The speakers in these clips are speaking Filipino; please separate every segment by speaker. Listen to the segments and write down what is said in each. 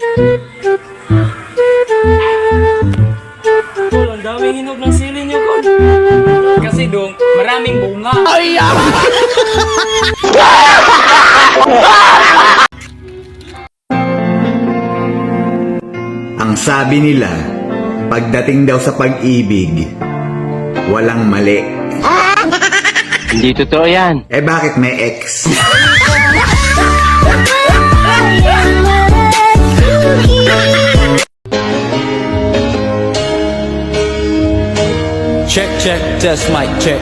Speaker 1: Tol, ang daming hinog ng sili niyo, Kol. Kasi dong, maraming bunga. Ay,
Speaker 2: Ang sabi nila, pagdating daw sa pag-ibig, walang mali.
Speaker 3: Hindi totoo yan.
Speaker 2: Eh bakit may ex?
Speaker 4: Check, test mic check.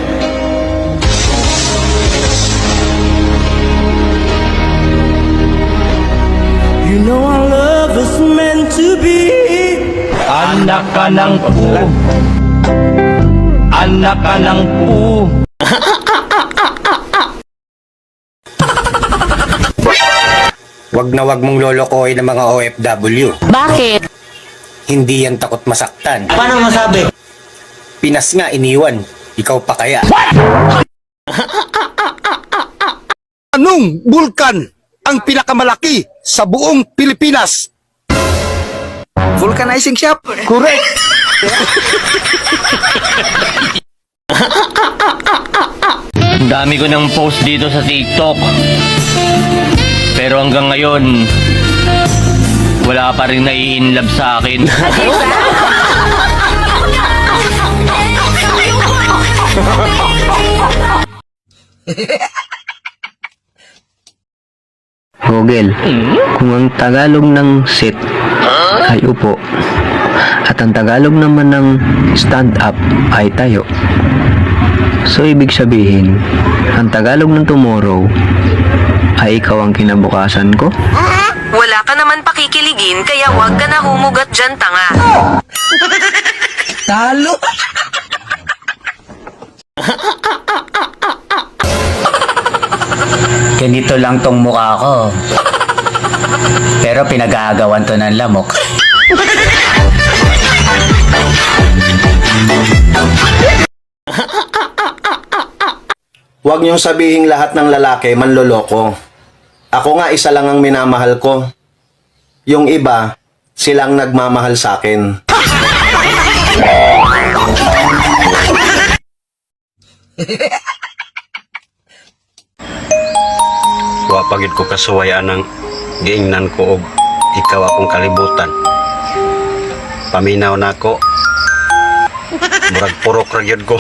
Speaker 4: You know our love is meant to be.
Speaker 3: Anak ka ng pu. Anak ka ng pu.
Speaker 5: Wag na wag mong lolokohin ng mga OFW.
Speaker 6: Bakit?
Speaker 5: Hindi yan takot masaktan.
Speaker 4: Paano masabi?
Speaker 5: Pinas nga iniwan. Ikaw pa kaya?
Speaker 7: Anong bulkan ang pinakamalaki sa buong Pilipinas?
Speaker 2: Vulcanizing shop?
Speaker 7: Correct!
Speaker 3: Ang dami ko ng post dito sa TikTok. Pero hanggang ngayon, wala pa rin nai-inlove sa akin.
Speaker 8: Google, kung ang Tagalog ng sit ay upo at ang Tagalog naman ng stand up ay tayo. So ibig sabihin, ang Tagalog ng tomorrow ay ikaw ang kinabukasan ko?
Speaker 6: Wala ka naman pakikiligin kaya wag ka na humugat dyan, tanga.
Speaker 4: Talo!
Speaker 5: Ganito lang tong mukha ko. Pero pinag-aagawan to ng lamok.
Speaker 7: Huwag niyong sabihin lahat ng lalaki manloloko. Ako nga isa lang ang minamahal ko. Yung iba, silang nagmamahal sa akin.
Speaker 9: Wapagid ko kasuwayan ng giingnan ko og ikaw akong kalibutan. Paminaw na ko. Murag purok ra gyud ko.